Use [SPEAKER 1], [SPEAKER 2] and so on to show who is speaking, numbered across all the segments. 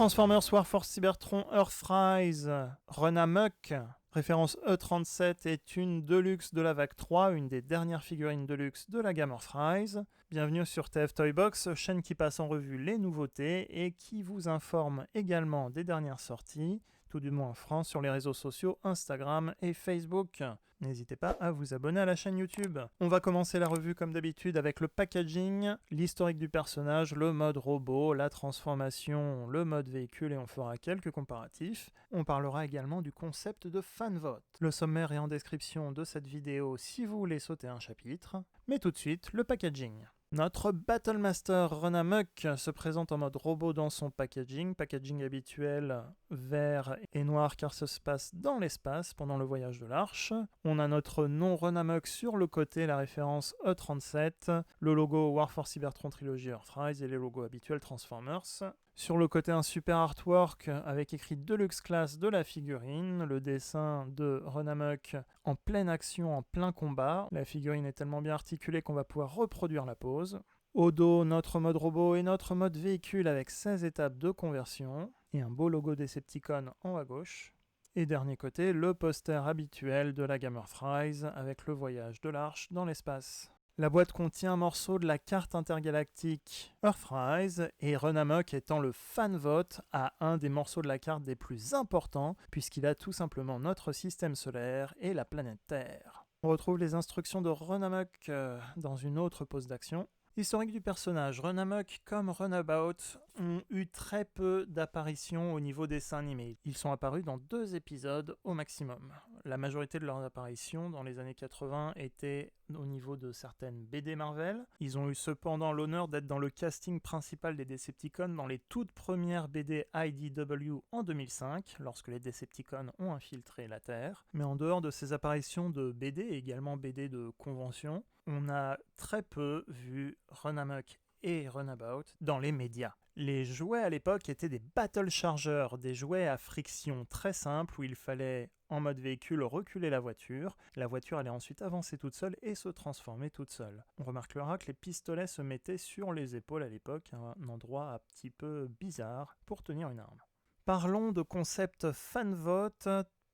[SPEAKER 1] Transformers War for Cybertron Earthrise Run Amok, référence E37, est une Deluxe de la vague 3, une des dernières figurines Deluxe de la gamme Earthrise. Bienvenue sur TF Toybox, chaîne qui passe en revue les nouveautés et qui vous informe également des dernières sorties, tout du moins en France, sur les réseaux sociaux Instagram et Facebook. N'hésitez pas à vous abonner à la chaîne YouTube. On va commencer la revue comme d'habitude avec le packaging, l'historique du personnage, le mode robot, la transformation, le mode véhicule et on fera quelques comparatifs. On parlera également du concept de fanvote. Le sommaire est en description de cette vidéo si vous voulez sauter un chapitre. Mais tout de suite, le packaging. Notre Battlemaster Run Amok se présente en mode robot dans son packaging habituel vert et noir car ça se passe dans l'espace pendant le voyage de l'arche. On a notre nom Run Amok sur le côté, la référence E37, le logo War for Cybertron Trilogy Earthrise et les logos habituels Transformers. Sur le côté, un super artwork avec écrit Deluxe Class de la figurine, le dessin de Run Amok en pleine action, en plein combat. La figurine est tellement bien articulée qu'on va pouvoir reproduire la pose. Au dos, notre mode robot et notre mode véhicule avec 16 étapes de conversion et un beau logo Decepticon en haut à gauche. Et dernier côté, le poster habituel de la gamme Earthrise avec le voyage de l'arche dans l'espace. La boîte contient un morceau de la carte intergalactique Earthrise et Run Amok étant le fanvote à un des morceaux de la carte des plus importants puisqu'il a tout simplement notre système solaire et la planète Terre. On retrouve les instructions de Run Amok dans une autre pose d'action. Historique du personnage, Run Amok comme Runabout ont eu très peu d'apparitions au niveau dessin animé. Ils sont apparus dans 2 épisodes au maximum. La majorité de leurs apparitions dans les années 80 étaient au niveau de certaines BD Marvel. Ils ont eu cependant l'honneur d'être dans le casting principal des Decepticons dans les toutes premières BD IDW en 2005, lorsque les Decepticons ont infiltré la Terre. Mais en dehors de ces apparitions de BD, et également BD de convention, on a très peu vu Run Amok et Runabout dans les médias. Les jouets à l'époque étaient des Battle Chargers, des jouets à friction très simples où il fallait, en mode véhicule, reculer la voiture. La voiture allait ensuite avancer toute seule et se transformer toute seule. On remarquera que les pistolets se mettaient sur les épaules à l'époque, un endroit un petit peu bizarre pour tenir une arme. Parlons de concept fanvote.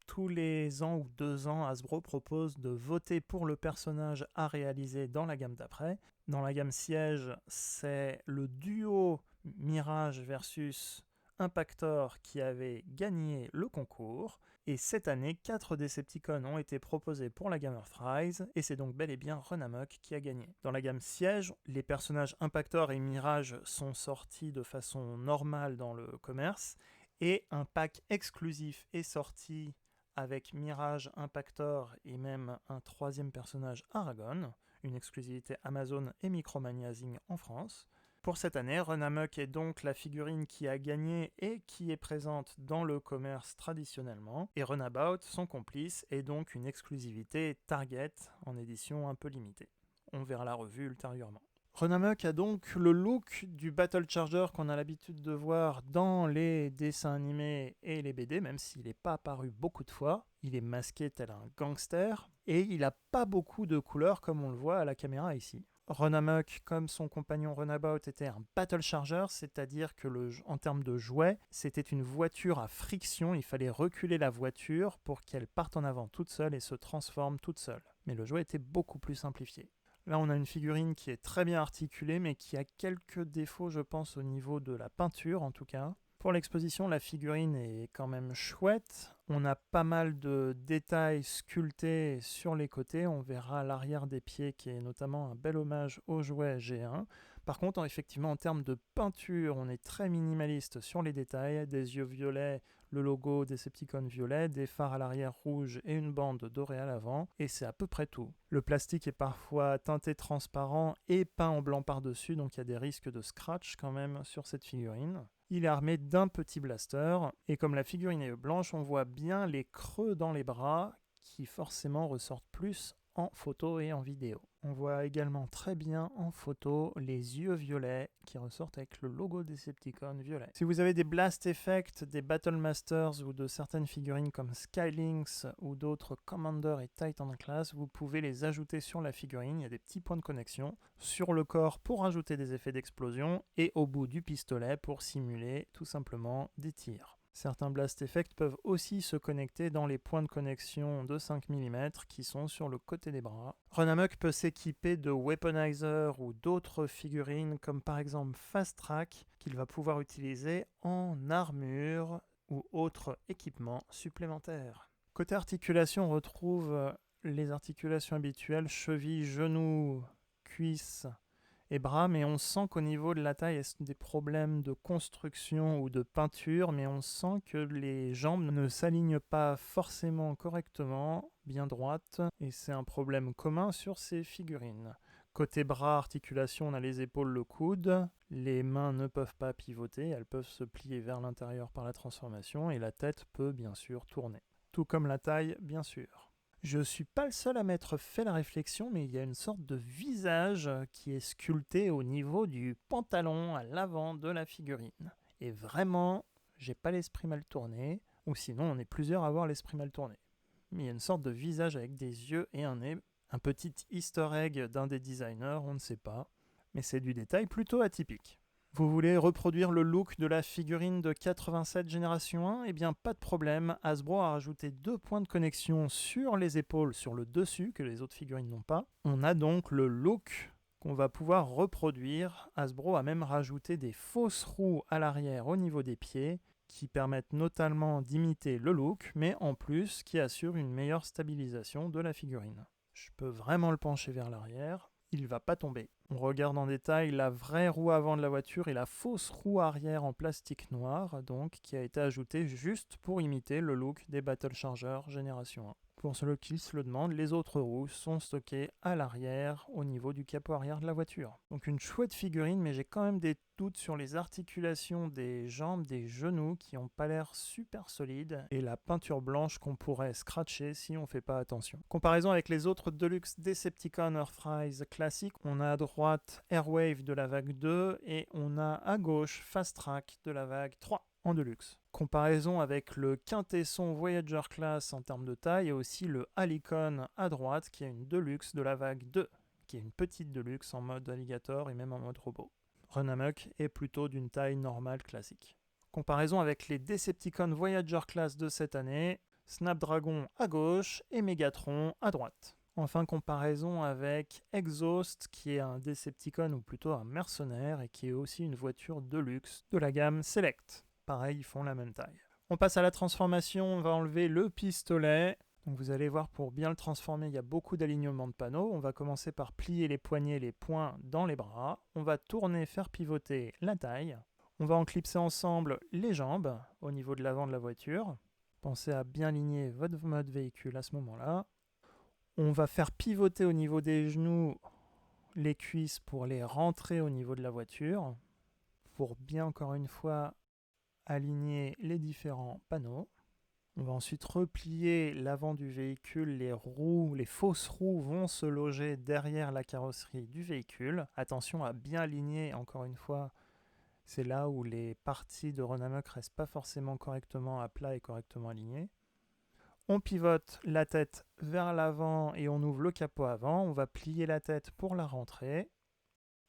[SPEAKER 1] Tous les ans ou 2 ans, Hasbro propose de voter pour le personnage à réaliser dans la gamme d'après. Dans la gamme siège, c'est le duo Mirage versus Impactor qui avait gagné le concours. Et cette année, 4 Decepticons ont été proposés pour la gamme Earthrise, et c'est donc bel et bien Run Amok qui a gagné. Dans la gamme siège, les personnages Impactor et Mirage sont sortis de façon normale dans le commerce, et un pack exclusif est sorti avec Mirage, Impactor et même un 3e personnage Aragon, une exclusivité Amazon et Micromania Zing en France. Pour cette année, Run Amok est donc la figurine qui a gagné et qui est présente dans le commerce traditionnellement, et Runabout, son complice, est donc une exclusivité Target en édition un peu limitée. On verra la revue ultérieurement. Run Amok a donc le look du Battle Charger qu'on a l'habitude de voir dans les dessins animés et les BD, même s'il n'est pas apparu beaucoup de fois. Il est masqué tel un gangster, et il n'a pas beaucoup de couleurs comme on le voit à la caméra ici. Run Amok, comme son compagnon Runabout, était un Battle Charger, c'est-à-dire que en termes de jouet, c'était une voiture à friction, il fallait reculer la voiture pour qu'elle parte en avant toute seule et se transforme toute seule. Mais le jouet était beaucoup plus simplifié. Là, on a une figurine qui est très bien articulée, mais qui a quelques défauts, je pense, au niveau de la peinture, en tout cas. Pour l'exposition, la figurine est quand même chouette. On a pas mal de détails sculptés sur les côtés. On verra l'arrière des pieds, qui est notamment un bel hommage au jouet G1. Par contre, effectivement, en termes de peinture, on est très minimaliste sur les détails. Des yeux violets, le logo Decepticon violet, des phares à l'arrière rouge et une bande dorée à l'avant, et c'est à peu près tout. Le plastique est parfois teinté transparent et peint en blanc par-dessus, donc il y a des risques de scratch quand même sur cette figurine. Il est armé d'un petit blaster, et comme la figurine est blanche, on voit bien les creux dans les bras qui forcément ressortent plus en photo et en vidéo. On voit également très bien en photo les yeux violets qui ressortent avec le logo Decepticon violet. Si vous avez des Blast Effects, des Battle Masters ou de certaines figurines comme Skylynx ou d'autres Commander et Titan Class, vous pouvez les ajouter sur la figurine. Il y a des petits points de connexion sur le corps pour ajouter des effets d'explosion et au bout du pistolet pour simuler tout simplement des tirs. Certains Blast Effects peuvent aussi se connecter dans les points de connexion de 5 mm qui sont sur le côté des bras. Run Amok peut s'équiper de Weaponizer ou d'autres figurines comme par exemple Fast Track qu'il va pouvoir utiliser en armure ou autres équipements supplémentaires. Côté articulation, on retrouve les articulations habituelles, chevilles, genoux, cuisses et bras, mais on sent qu'au niveau de la taille, il y a des problèmes de construction ou de peinture, mais on sent que les jambes ne s'alignent pas forcément correctement, bien droites, et c'est un problème commun sur ces figurines. Côté bras, articulation, on a les épaules, le coude, les mains ne peuvent pas pivoter, elles peuvent se plier vers l'intérieur par la transformation, et la tête peut bien sûr tourner. Tout comme la taille, bien sûr. Je ne suis pas le seul à m'être fait la réflexion, mais il y a une sorte de visage qui est sculpté au niveau du pantalon à l'avant de la figurine. Et vraiment, j'ai pas l'esprit mal tourné, ou sinon on est plusieurs à avoir l'esprit mal tourné. Mais il y a une sorte de visage avec des yeux et un nez, un petit easter egg d'un des designers, on ne sait pas, mais c'est du détail plutôt atypique. Vous voulez reproduire le look de la figurine de 87 génération 1 ? Eh bien pas de problème, Hasbro a rajouté 2 points de connexion sur les épaules, sur le dessus, que les autres figurines n'ont pas. On a donc le look qu'on va pouvoir reproduire. Hasbro a même rajouté des fausses roues à l'arrière au niveau des pieds, qui permettent notamment d'imiter le look, mais en plus qui assurent une meilleure stabilisation de la figurine. Je peux vraiment le pencher vers l'arrière. Il ne va pas tomber. On regarde en détail la vraie roue avant de la voiture et la fausse roue arrière en plastique noir, donc qui a été ajoutée juste pour imiter le look des Battle Chargers Génération 1. Pour ceux qui se le demandent, les autres roues sont stockées à l'arrière, au niveau du capot arrière de la voiture. Donc une chouette figurine, mais j'ai quand même des doutes sur les articulations des jambes, des genoux, qui n'ont pas l'air super solides, et la peinture blanche qu'on pourrait scratcher si on ne fait pas attention. Comparaison avec les autres Deluxe Decepticon Earthrise classiques, on a à droite Airwave de la vague 2, et on a à gauche Fast Track de la vague 3. En Deluxe. Comparaison avec le quintesson Voyager Class en termes de taille et aussi le Helicon à droite qui est une Deluxe de la vague 2, qui est une petite Deluxe en mode alligator et même en mode robot. Run Amok est plutôt d'une taille normale classique. Comparaison avec les Decepticon Voyager Class de cette année, Snapdragon à gauche et Megatron à droite. Enfin, comparaison avec Exhaust, qui est un Decepticon ou plutôt un mercenaire et qui est aussi une voiture de luxe de la gamme Select. Pareil, ils font la même taille. On passe à la transformation, on va enlever le pistolet. Donc vous allez voir, pour bien le transformer, il y a beaucoup d'alignements de panneaux. On va commencer par plier les poignets, les poings dans les bras. On va tourner, faire pivoter la taille. On va enclipser ensemble les jambes au niveau de l'avant de la voiture. Pensez à bien aligner votre mode véhicule à ce moment-là. On va faire pivoter au niveau des genoux les cuisses pour les rentrer au niveau de la voiture. Pour bien, encore une fois, aligner les différents panneaux. On va ensuite replier l'avant du véhicule, les roues, les fausses roues vont se loger derrière la carrosserie du véhicule. Attention à bien aligner, encore une fois, c'est là où les parties de Run Amok restent pas forcément correctement à plat et correctement alignées. On pivote la tête vers l'avant et on ouvre le capot avant. On va plier la tête pour la rentrée.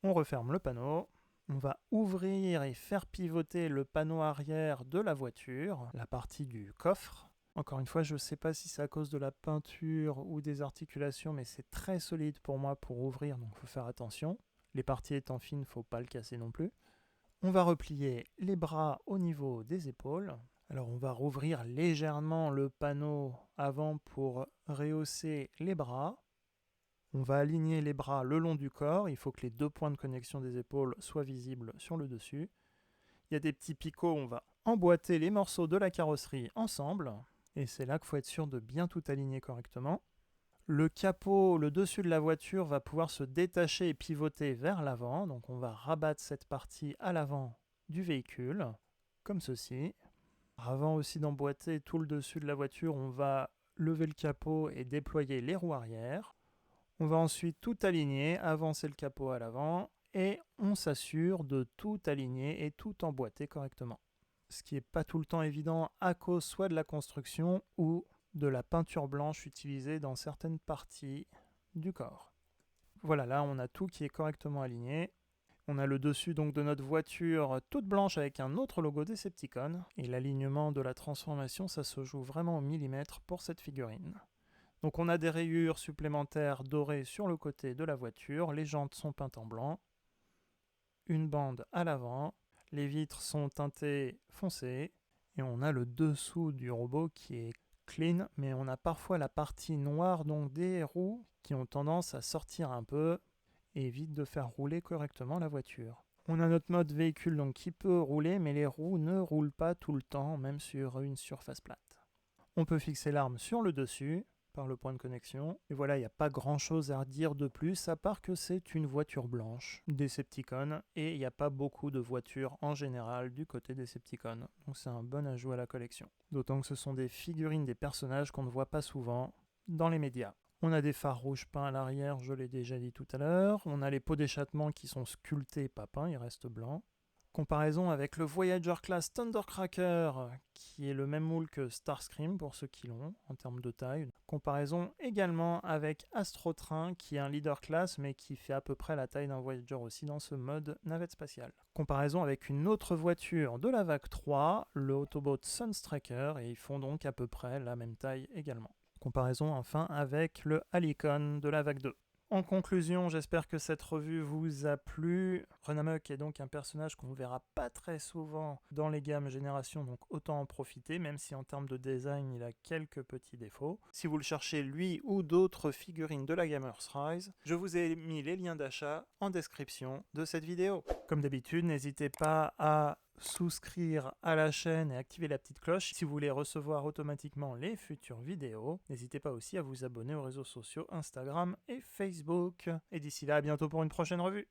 [SPEAKER 1] On referme le panneau. On va ouvrir et faire pivoter le panneau arrière de la voiture, la partie du coffre. Encore une fois, je ne sais pas si c'est à cause de la peinture ou des articulations, mais c'est très solide pour moi pour ouvrir, donc il faut faire attention. Les parties étant fines, il ne faut pas le casser non plus. On va replier les bras au niveau des épaules. Alors on va rouvrir légèrement le panneau avant pour rehausser les bras. On va aligner les bras le long du corps, il faut que les 2 points de connexion des épaules soient visibles sur le dessus. Il y a des petits picots, on va emboîter les morceaux de la carrosserie ensemble, et c'est là qu'il faut être sûr de bien tout aligner correctement. Le capot, le dessus de la voiture va pouvoir se détacher et pivoter vers l'avant, donc on va rabattre cette partie à l'avant du véhicule, comme ceci. Avant aussi d'emboîter tout le dessus de la voiture, on va lever le capot et déployer les roues arrière. On va ensuite tout aligner, avancer le capot à l'avant et on s'assure de tout aligner et tout emboîter correctement. Ce qui n'est pas tout le temps évident à cause soit de la construction ou de la peinture blanche utilisée dans certaines parties du corps. Voilà, là on a tout qui est correctement aligné. On a le dessus donc de notre voiture toute blanche avec un autre logo Decepticon. Et l'alignement de la transformation, ça se joue vraiment au millimètre pour cette figurine. Donc on a des rayures supplémentaires dorées sur le côté de la voiture, les jantes sont peintes en blanc, une bande à l'avant, les vitres sont teintées foncées, et on a le dessous du robot qui est clean, mais on a parfois la partie noire donc des roues qui ont tendance à sortir un peu et évite de faire rouler correctement la voiture. On a notre mode véhicule donc qui peut rouler, mais les roues ne roulent pas tout le temps, même sur une surface plate. On peut fixer l'arme sur le dessus, par le point de connexion. Et voilà, il n'y a pas grand chose à dire de plus, à part que c'est une voiture blanche, Decepticon, et il n'y a pas beaucoup de voitures en général du côté Decepticon. Donc c'est un bon ajout à la collection. D'autant que ce sont des figurines des personnages qu'on ne voit pas souvent dans les médias. On a des phares rouges peints à l'arrière, je l'ai déjà dit tout à l'heure. On a les pots d'échappement qui sont sculptés, pas peints, ils restent blancs. Comparaison avec le Voyager Class Thundercracker, qui est le même moule que Starscream pour ceux qui l'ont, en termes de taille. Comparaison également avec Astrotrain, qui est un Leader Class, mais qui fait à peu près la taille d'un Voyager aussi dans ce mode navette spatiale. Comparaison avec une autre voiture de la vague 3, le Autobot Sunstreaker, et ils font donc à peu près la même taille également. Comparaison enfin avec le Halicon de la vague 2. En conclusion, j'espère que cette revue vous a plu. Runamok est donc un personnage qu'on ne verra pas très souvent dans les gammes génération, donc autant en profiter, même si en termes de design, il a quelques petits défauts. Si vous le cherchez, lui ou d'autres figurines de la Gamers Rise, je vous ai mis les liens d'achat en description de cette vidéo. Comme d'habitude, n'hésitez pas à souscrire à la chaîne et activer la petite cloche si vous voulez recevoir automatiquement les futures vidéos. N'hésitez pas aussi à vous abonner aux réseaux sociaux Instagram et Facebook. Et d'ici là, à bientôt pour une prochaine revue.